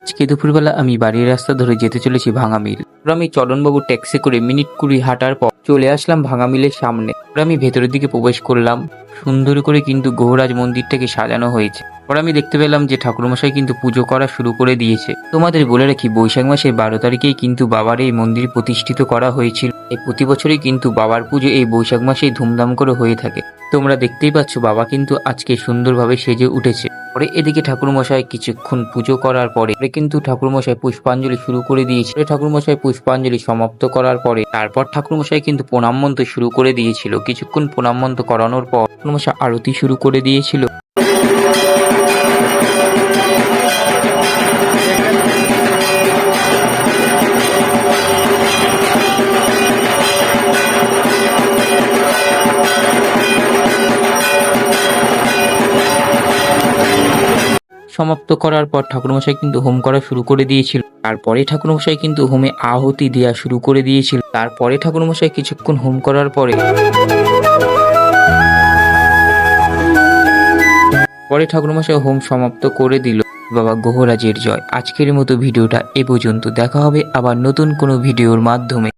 আজকে দুপুরবেলা আমি বাড়ির রাস্তা ধরে যেতে চলেছি ভাঙা মিল। আমি চরণবাবু ট্যাক্সি করে মিনিট 20 হাঁটার পর চলে আসলাম ভাঙা মিলের সামনে। আমি ভেতরের দিকে প্রবেশ করলাম। সুন্দর করে কিন্তু গৌরাজ মন্দিরটাকে সাজানো হয়েছে। আমি দেখতে পেলাম যে ঠাকুরমশাই কিন্তু পুজো করা শুরু করে দিয়েছে। তোমাদের বলে রাখি, বৈশাখ মাসের 12 তারিখেই কিন্তু বাবার এই মন্দির প্রতিষ্ঠিত করা হয়েছিল। এই প্রতি বছরই কিন্তু বাবার পুজো এই বৈশাখ মাসেই ধুমধাম করে হয়ে থাকে। তোমরা দেখতেই পাচ্ছ বাবা কিন্তু আজকে সুন্দরভাবে সেজে উঠেছে। পরে এদিকে ঠাকুরমশাই কিছুক্ষণ পুজো করার পরে কিন্তু ঠাকুরমশাই পুষ্পাঞ্জলি শুরু করে দিয়েছিল। ঠাকুরমশাই পুষ্পাঞ্জলি সমাপ্ত করার পরে তারপর ঠাকুরমশাই কিন্তু প্রণাম মন্ত্র শুরু করে দিয়েছিল। কিছুক্ষণ প্রণাম মন্ত্র করানোর পর ঠাকুরমশাই আরতি শুরু করে দিয়েছিল। সমাপ্ত করার পর ঠাকুরমশাই কিন্তু হোম করা শুরু করে দিয়েছিল। তারপরে ঠাকুরমশাই কিন্তু হোমে আহুতি দেওয়া শুরু করে দিয়েছিল। তারপরে ঠাকুরমশাই কিছুক্ষণ হোম করার পরে ঠাকুরমশাই হোম সমাপ্ত করে দিল। বাবা গহরাজের জয়। আজকের মতো ভিডিওটা এ পর্যন্ত। দেখা হবে আবার নতুন কোনো ভিডিওর মাধ্যমে।